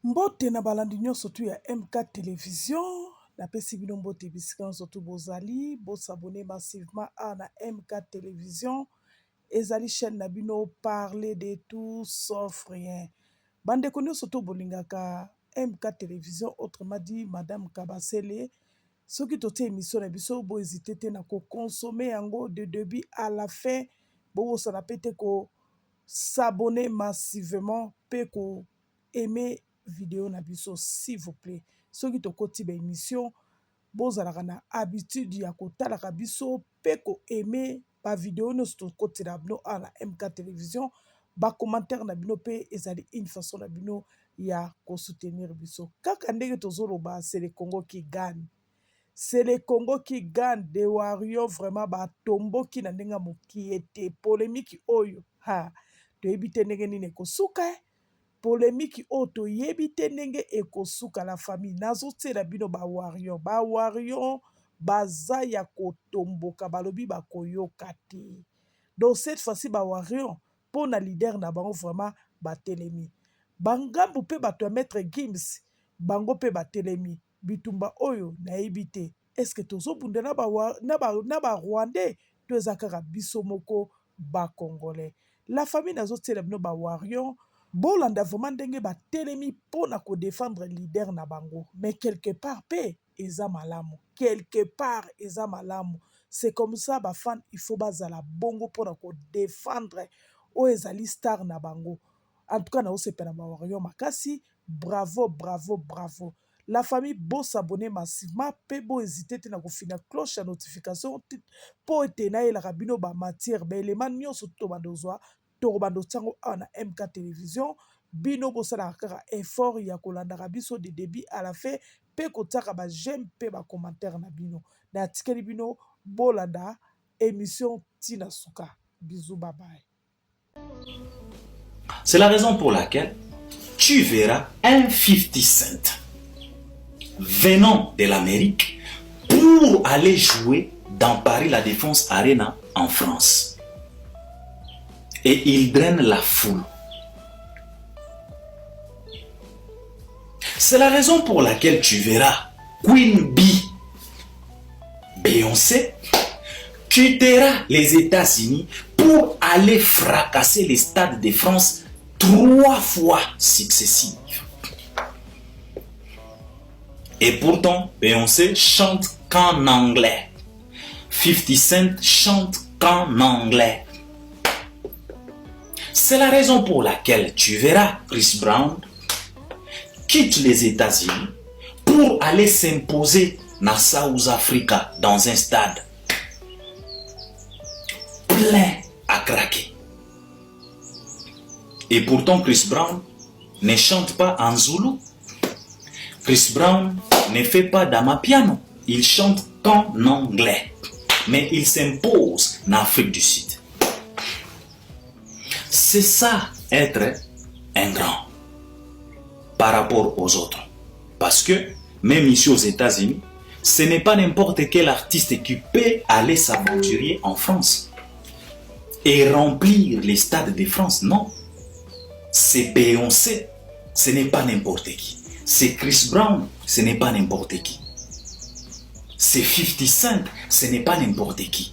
Mbote na balandi nyonso tu ya MK Télévision, napesi bino mbote bisika nyonso tu bozali, bosabone massivement na MK Télévision, ezali chaîne na bino parler de tout sauf rien. Bandeko nyonso tu bolingaka MK Télévision, autrement dit Madame Kabasele, soki totie émission na biso bo hésiter te na ko consommer yango de début à la fin, bo sala pete ko s'abonner massivement pe ko aimer vidéo na biso s'il vous plaît. Soki tokoti ba émission bozalaka na habitude ya kotalaka biso pe ko aimer ba vidéo nyonso tokoti na bino na MK Télévision, ba commentaire na bino pe ezali une façon na bino ya ko soutenir biso. Kaka ndenge tozoloba c'est le Congo qui gagne. C'est le Congo qui gagne. De Wario vraiment batomboki na ndenga mokiete polémique oyo ha toyebi te ndenge nini ekosuka polémique oyo toyebi te ndenge ekosuka. La famille nazotiela bino bawario baza ya kotomboka balobi bakoyoka te. Donc cette fois-ci bawario mpo na leader na bango vraiment batelemi bangambu mpe bato ya maître Gims bango mpe batelemi bitumba oyo nayebi te eske tozobunda na barwandais to eza kaka biso moko bacongolais. La famille nazotiela bino bawarion bolanda vraiment ndenge batelemi mpona kodefendre leader na bango, mais quelque part mpe eza malamu, quelque part eza malamu. C'est comme ça bafan il faut bazala bongo mpona kodefendre oyo ezali star na bango. En tout cas naosepela bawarion makasi, bravo bravo bravo. La famille beau s'abonner massivement pe beau hésiter te na kofina cloche ya notification po ete na yelaka bino ba matière ba élément nyonso to bandozwa to bando tsango na MK Télévision bino bosala kaka effort ya kolandaka biso de début à la fin pe kotaka ba j'aime pe ba commentaire na bino na tikeli bino bolanda émission Tina Suka. Bisous, bye bye. C'est la raison pour laquelle tu verras un 50 Cent venant de l'Amérique pour aller jouer dans Paris La Défense Arena en France. Et il draine la foule. C'est la raison pour laquelle tu verras Queen Bee, Beyoncé, quittera les États-Unis pour aller fracasser les stades de France 3 fois successives. Et pourtant, Beyoncé chante qu'en anglais. 50 Cent chante qu'en anglais. C'est la raison pour laquelle tu verras Chris Brown quitte les États-Unis pour aller s'imposer dans South Africa dans un stade plein à craquer. Et pourtant, Chris Brown ne chante pas en zoulou. Chris Brown ne fait pas d'amapiano. Il chante qu'en anglais. Mais il s'impose en Afrique du Sud. C'est ça, être un grand par rapport aux autres. Parce que, même ici aux États-Unis, ce n'est pas n'importe quel artiste qui peut aller s'aventurer en France et remplir les stades de France. Non. C'est Beyoncé, ce n'est pas n'importe qui. C'est Chris Brown, ce n'est pas n'importe qui. C'est 50 Cent, ce n'est pas n'importe qui.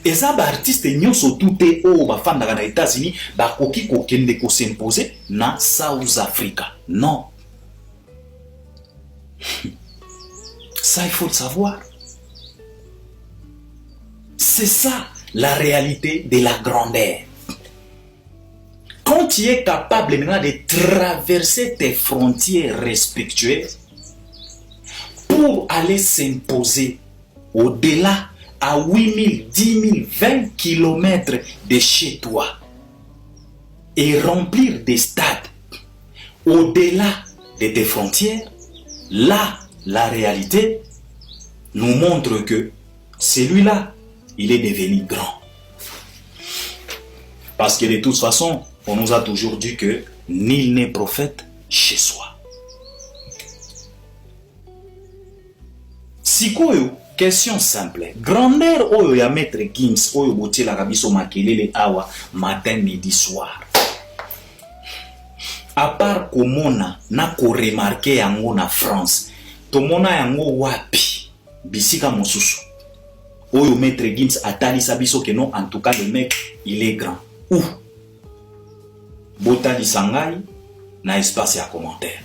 Et ça, artiste nyonso tout est au bafanda na États-Unis, bakoki kokende ko s'imposer na South Africa. Non. Ça, il faut le savoir. C'est ça la réalité de la grandeur. Quand tu es capable maintenant de traverser tes frontières respectueuses pour aller s'imposer au-delà à 8 000, 10 000, 20 kilomètres de chez toi et remplir des stades au-delà de tes frontières, là, la réalité nous montre que celui-là, il est devenu grand. Parce que de toute façon, on nous a toujours dit que nul n'est prophète chez soi. Sikoyo, question simple. Grandeur oyo ya maître Gims oyo botiela kabiso makelele awa matin midi soir. À part komona na ko remarquer yango na France, tomona yango wapi bisika mosusu. Oyo maître Gims atalisa biso que non, en tout cas le mec il est grand. Où? Botali sangai na espace ya commentaire.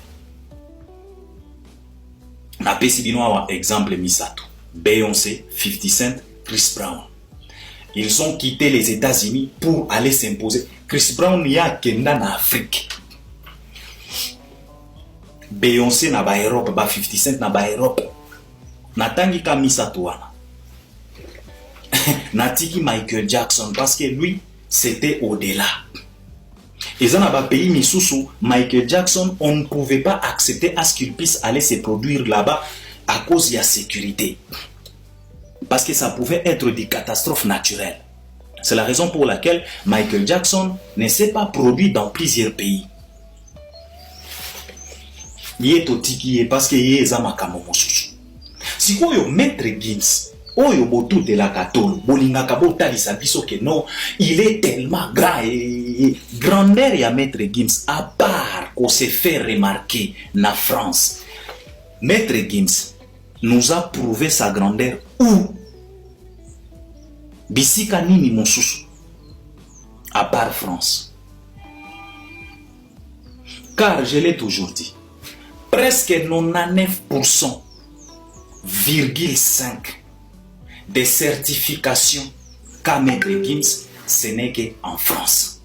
Na pesi bino awa exemple misato. Beyoncé, 50 Cent, Chris Brown. Ils ont quitté les États-Unis pour aller s'imposer. Chris Brown ya kenda na Afrique. Beyoncé na ba Europe, ba 50 Cent na ba Europe. Natangi ka misato wana. Natiki Michael Jackson parce que lui c'était au-delà. Et dans un pays misusu, Michael Jackson, on ne pouvait pas accepter à ce qu'il puisse aller se produire là-bas à cause de la sécurité. Parce que ça pouvait être des catastrophes naturelles. C'est la raison pour laquelle Michael Jackson ne s'est pas produit dans plusieurs pays. Il est au tiki parce qu'il est zamakamo mosusu. Si vous avez maître Gims, oyo botu de la katolo, bolingaka botalisa biso que non, il est tellement grand et grandeur ya maître Gims, à part qu'on se fait remarquer na France. Maître Gims nous a prouvé sa grandeur où? Bisika nini mosusu, à part France. Car je l'ai toujours dit, presque 99,5% des certifications qu'a maître Gims, ce n'est qu'en France.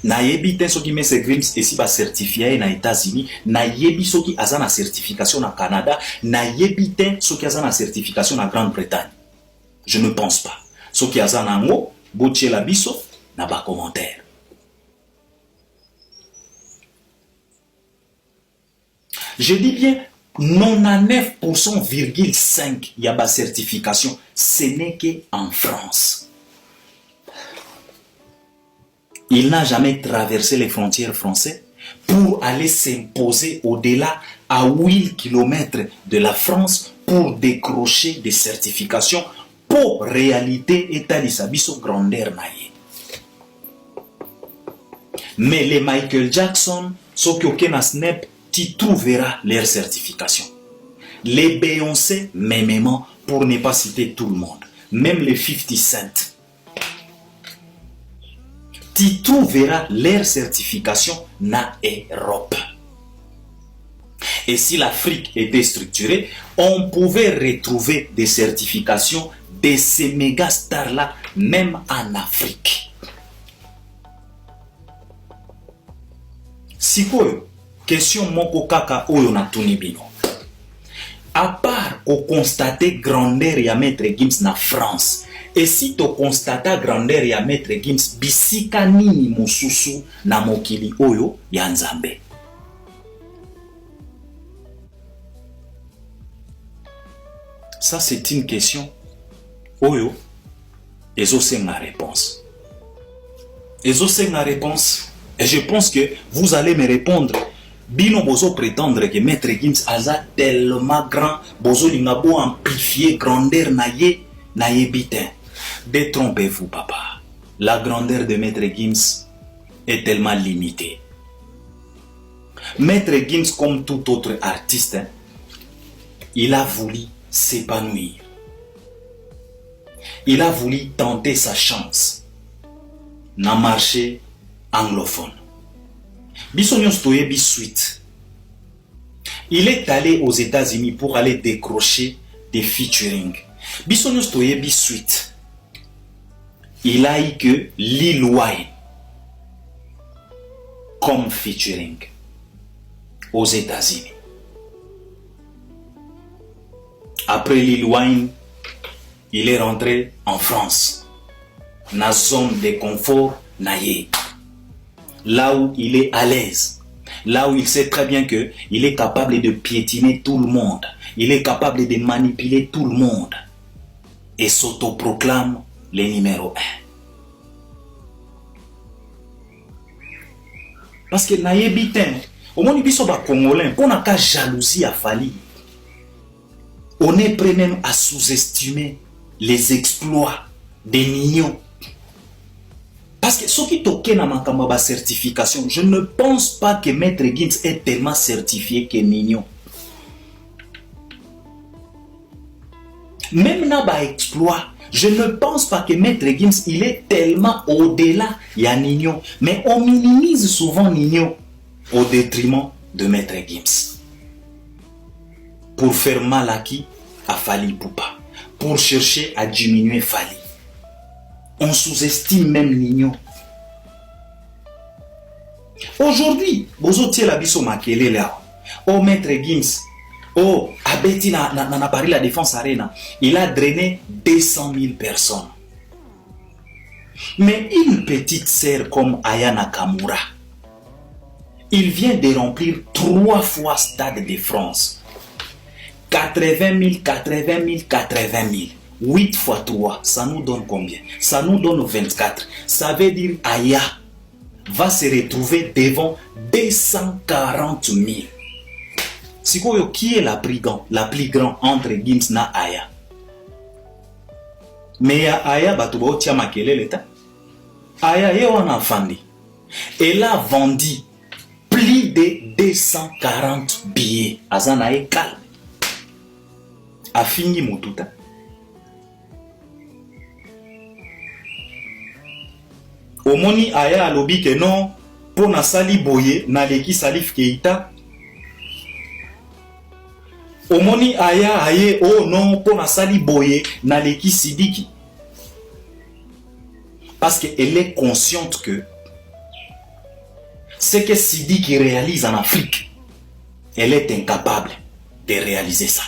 Nayebi ten soki maître Gims esi ba certifié na États-Unis, nayebi soki azana certification na Canada, nayebi ten soki azana certification na Grande-Bretagne. Je ne pense pas. Soki azana ngo, botie la biso na ba commentaire. Je dis bien 99,5% il y a ba certification, ce n'est qu'en France. Il n'a jamais traversé les frontières françaises pour aller s'imposer au-delà à 8 km de la France pour décrocher des certifications pour réalité et talisabiso grandeur naïe. Mais les Michael Jackson, ceux qui ont un snap, tu trouveras leur certification. Les Beyoncé, même pour ne pas citer tout le monde, même les 50 Cent, tu trouveras leur certification na Europe. Et si l'Afrique était structurée, on pouvait retrouver des certifications de ces méga stars-là, même en Afrique. Si quoi? Question moko kaka oyo na tunibino. À part qu'on constate grandeur ya maître Gims na France, et si to constata grandeur ya maître Gims bisika nini mosusu na mokili oyo ya Nzambe. Ça c'est une question oyo ezosenga réponse. Ezosenga réponse. Et je pense que vous allez me répondre. Bino bozo prétendre que maître Gims aza tellement grand, bozo lingabo amplifier grandeur na ye bitin. Détrompez-vous papa. La grandeur de maître Gims est tellement limitée. Maître Gims, comme tout autre artiste, il a voulu s'épanouir. Il a voulu tenter sa chance dans le marché anglophone. Suite. Il est allé aux États-Unis pour aller décrocher des featuring. Suite. Il a eu que Lil Wayne comme featuring aux États-Unis. Après Lil Wayne, il est rentré en France, dans la zone de confort naïe. Là où il est à l'aise, là où il sait très bien que il est capable de piétiner tout le monde, il est capable de manipuler tout le monde et s'autoproclame le numéro 1. Parce que naïe ten, au moins biso ba congolais, pour n'a qu'à jalousie à Fali. On est prêt même à sous-estimer les exploits des mignons. Parce que ceux qui toquent dans ma certification, je ne pense pas que Maître Gims est tellement certifié que Nino. Même dans l'exploit, je ne pense pas que Maître Gims il est tellement au-delà de Nino. Mais on minimise souvent Nino au détriment de Maître Gims. Pour faire mal à qui? À Fally Ipupa. Pour chercher à diminuer Fally. On sous-estime même Nino. Aujourd'hui, vous avez la biso makele là. Oh Maître Gims, oh Abeti na Paris la Défense Arena, il a drainé 200 000 personnes. Mais une petite sœur comme Aya Nakamura, il vient de remplir 3 fois Stade de France. 80 000, 80 000, 80 000. 8 fois 3, ça nous donne combien? Ça nous donne 24. Ça veut dire Aya va se retrouver devant 240 000. C'est quoi qui est la plus grande entre Gims na Aya? Mais Aya batubo tia makele leta. Aya ye wana fandi. Elle a vendu plus de 240 billets. Azana e calme. A fini mututa. Omoni Aya alobi que non, pour na sali boye, na leki Salif Keita. Omoni Aya aye, oh non, pour na sali boye, na leki Sidiki. Parce qu'elle est consciente que ce que Sidiki réalise en Afrique, elle est incapable de réaliser ça.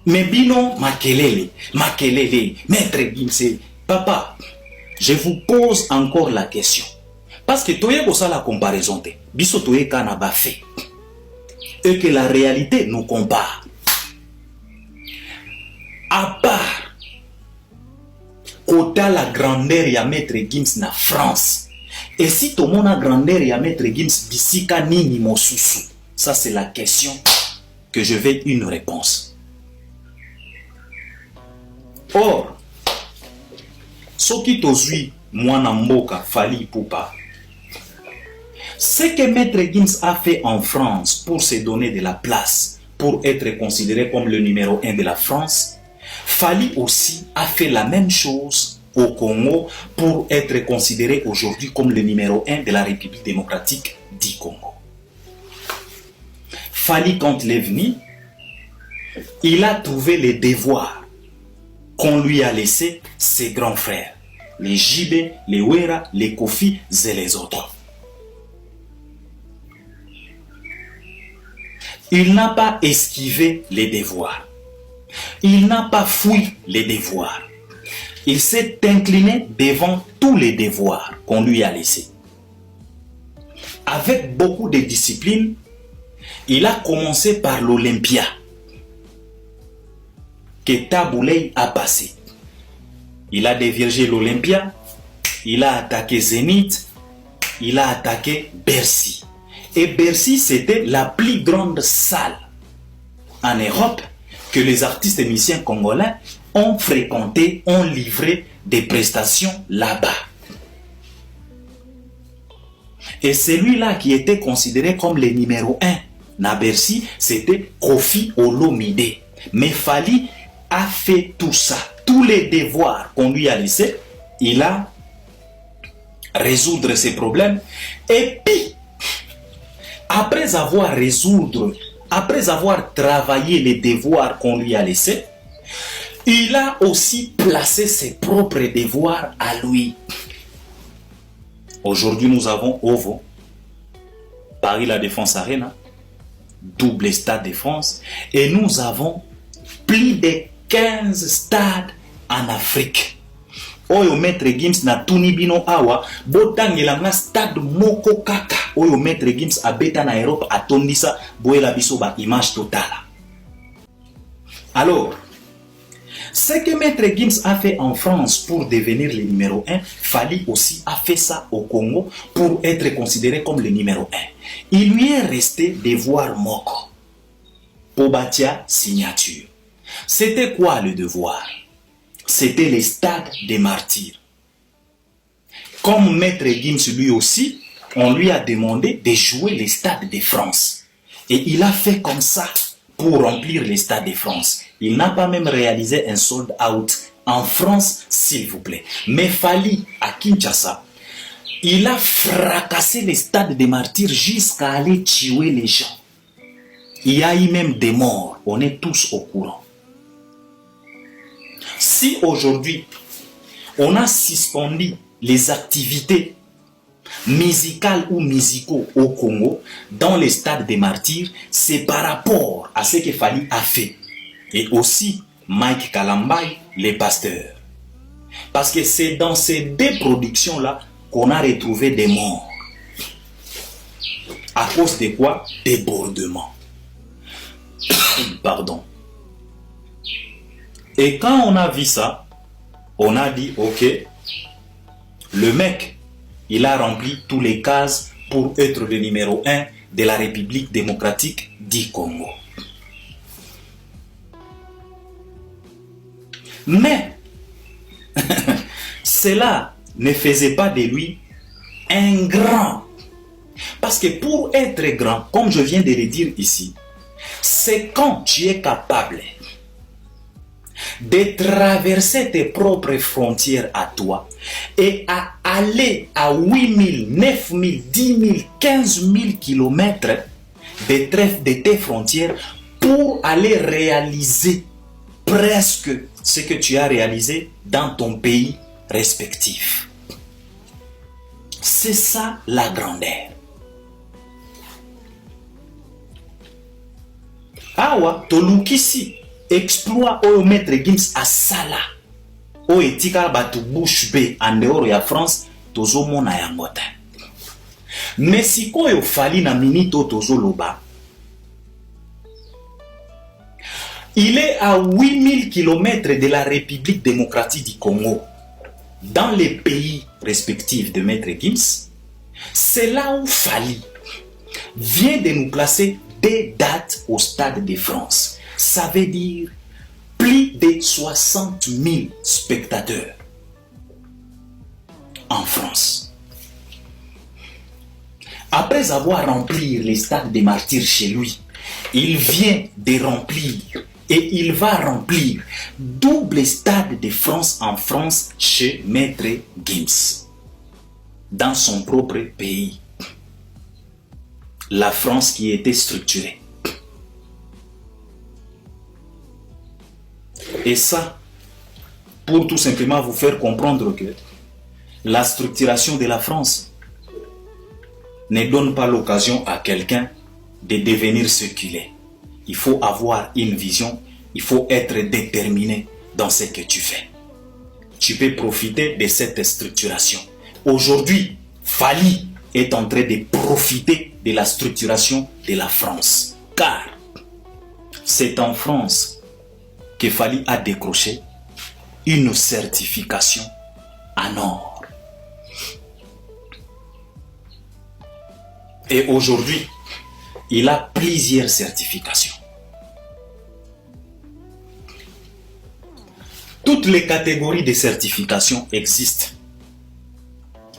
Mais bino makelele, Maître Gims, papa, je vous pose encore la question. Parce que toi, vous avez la comparaison. Biso toi, kana ba fait. Et que la réalité nous compare. À part, quota la grandeur ya Maître Gims na France. Et si tout le monde a grandeur ya Maître Gims, bisika nini mosusu. Ça, c'est la question que je veux une réponse. Or, ce qui tozui mwana mboka Fally Ipupa, ce que Maître Gims a fait en France pour se donner de la place, pour être considéré comme le numéro 1 de la France, Fally aussi a fait la même chose au Congo pour être considéré aujourd'hui comme le numéro 1 de la République démocratique du Congo. Fally, quand il est venu, il a trouvé les devoirs qu'on lui a laissé ses grands frères, les Jibé, les Wera, les Kofi et les autres. Il n'a pas esquivé les devoirs. Il n'a pas fui les devoirs. Il s'est incliné devant tous les devoirs qu'on lui a laissés. Avec beaucoup de discipline, il a commencé par l'Olympia que Taboulay a passé. Il a déviergé l'Olympia, il a attaqué Zénith, il a attaqué Bercy. Et Bercy, c'était la plus grande salle en Europe que les artistes et musiciens congolais ont fréquenté, ont livré des prestations là-bas. Et celui-là qui était considéré comme le numéro 1 à Bercy, c'était Kofi Olomide. Mais Fally a fait tout ça, tous les devoirs qu'on lui a laissés, il a résoudre ses problèmes. Et puis, après avoir travaillé les devoirs qu'on lui a laissés, il a aussi placé ses propres devoirs à lui. Aujourd'hui, nous avons OVO, Paris la Défense Arena, double Stade de France, et nous avons plus de 15 stades en Afrique. Oyo Maître Gims na tunibino awa botangela na stade moko kaka oyo Maître Gims abeta na Europe atondisa boela biso ba image totale. Alors, ce que Maître Gims a fait en France pour devenir le numéro 1, Fally aussi a fait ça au Congo pour être considéré comme le numéro 1. Il lui est resté devoir moko pour bâtir signature. C'était quoi le devoir? c'était les stades des martyrs. Comme Maître Gims lui aussi, on lui a demandé de jouer les stades de France. Et il a fait comme ça pour remplir les stades de France. Il n'a pas même réalisé un sold out en France, s'il vous plaît. Mais Fally, à Kinshasa, il a fracassé les stades des martyrs jusqu'à aller tuer les gens. Il y a eu même des morts. On est tous au courant. Si aujourd'hui, on a suspendu les activités musicales ou musicaux au Congo, dans les stades des martyrs, c'est par rapport à ce que Fally a fait. Et aussi Mike Kalambay, les pasteurs. Parce que c'est dans ces deux productions-là qu'on a retrouvé des morts. À cause de quoi? Débordement. Pardon. Et quand on a vu ça, on a dit, ok, le mec, il a rempli tous les cases pour être le numéro 1 de la République démocratique du Congo. Mais, cela ne faisait pas de lui un grand. Parce que pour être grand, comme je viens de le dire ici, c'est quand tu es capable de traverser tes propres frontières à toi et à aller à 8 000, 9 000, 10 000, 15 000 kilomètres de tes frontières pour aller réaliser presque ce que tu as réalisé dans ton pays respectif. C'est ça la grandeur. Awa, tolukisi exploit au maître Gims à Sala. O etika batu bouche be en dehors ya France, tozo mona yangota. Mais si koyo Fally na minito tozo loba. Il est à 8000 km de la République démocratique du Congo, dans les pays respectifs de maître Gims. C'est là où Fally vient de nous placer des dates au Stade de France. Ça veut dire plus de 60 000 spectateurs en France. Après avoir rempli les stades des martyrs chez lui, il vient de remplir et il va remplir double stade de France en France chez maître Gims, dans son propre pays. La France qui était structurée. Et ça, pour tout simplement vous faire comprendre que la structuration de la France ne donne pas l'occasion à quelqu'un de devenir ce qu'il est. Il faut avoir une vision, il faut être déterminé dans ce que tu fais. Tu peux profiter de cette structuration. Aujourd'hui, Fally est en train de profiter de la structuration de la France. Car c'est en France que Fally a décroché une certification en or. Et aujourd'hui, il a plusieurs certifications. Toutes les catégories de certification existent.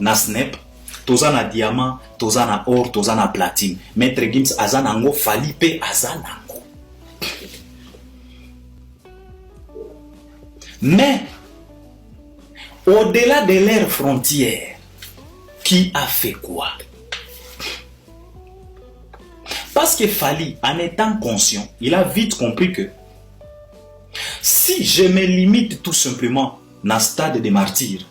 Nasnep, tozana diamant, tozana or, tozana platine. Maître Gims azanango, Fally pe azanango. Mais, au-delà de leurs frontières, qui a fait quoi? Parce que Fally, en étant conscient, il a vite compris que si je me limite tout simplement dans le stade des martyrs,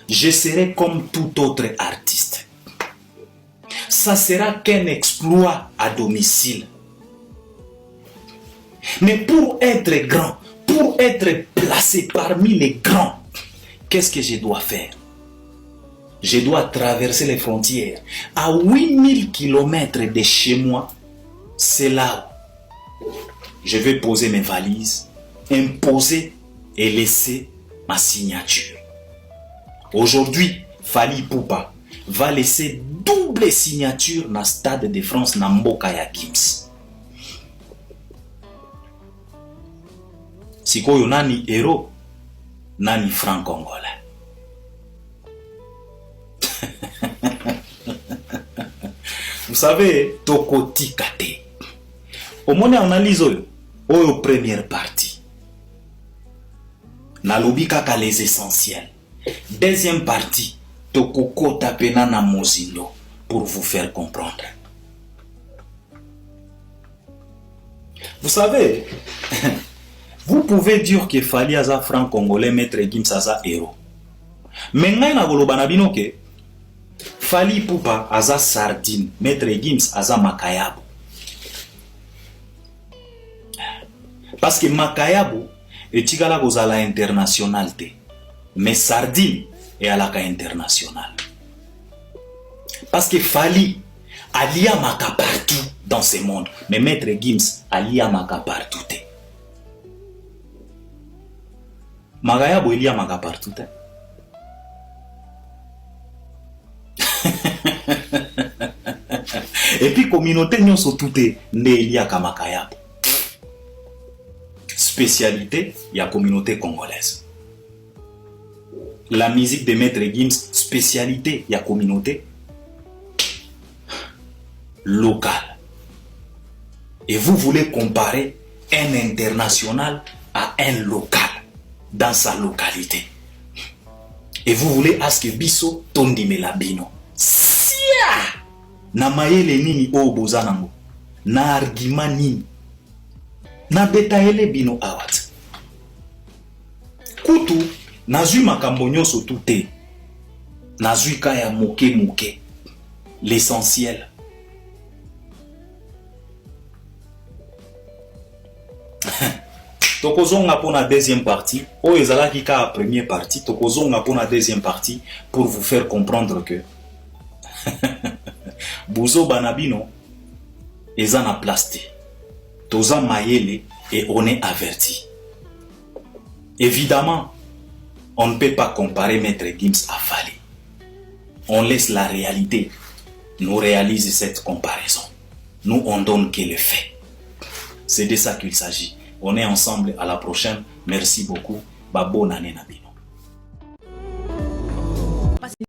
je serai comme tout autre artiste. Ça sera qu'un exploit à domicile. Mais pour être grand, pour être placé parmi les grands, qu'est-ce que je dois faire? Je dois traverser les frontières. À 8000 km de chez moi, c'est là où je vais poser mes valises, imposer et laisser ma signature. Aujourd'hui, Fally Ipupa va laisser double signature dans le Stade de France na mboka ya Gims. Sikoyo nani héros nani franc congolais. Vous savez, tokoti kate. Au moins analyse oyo première partie. Nalobi kaka les essentiels. Deuxième partie, tokoko tapena na mozindo pour vous faire comprendre. Vous savez, vous pouvez dire que Fally aza franc congolais, Maître Gims aza héros. Mais ngai na koloba na bino ke Fally Ipupa aza sardine, Maître Gims aza makayabo. Parce que makayabo etikala kozala international te, mais sardine eyalaka international. Parce que Fally alia maka partout dans ce monde, mais Maître Gims alia maka partout te. Makayabo elia maka partout te. Et puis communauté nyonso tout est nde eliaka makayabo. Spécialité ya communauté congolaise. La musique de Maître Gims, spécialité ya communauté locale. Et vous voulez comparer un international à un local dans sa localité. Et vous voulez aske biso tondi melabino. Sia! Na mayele nini o bozanango? Na argument nini? Na betaele bino awat. Kutu, nazui makambo nyonso tout. Nazui kaya moke. L'essentiel. Tokozonga pour la deuxième partie. O ezalaki ka première partie. Tokozonga pour la deuxième partie pour vous faire comprendre que Bouzo banabino ezana plasté. Toza mayele et on est averti. Évidemment, on ne peut pas comparer Maître Gims à Fally. On laisse la réalité nous réaliser cette comparaison. Nous, on donne que le fait. C'est de ça qu'il s'agit. On est ensemble, à la prochaine. Merci beaucoup. Bonne année, Nabi.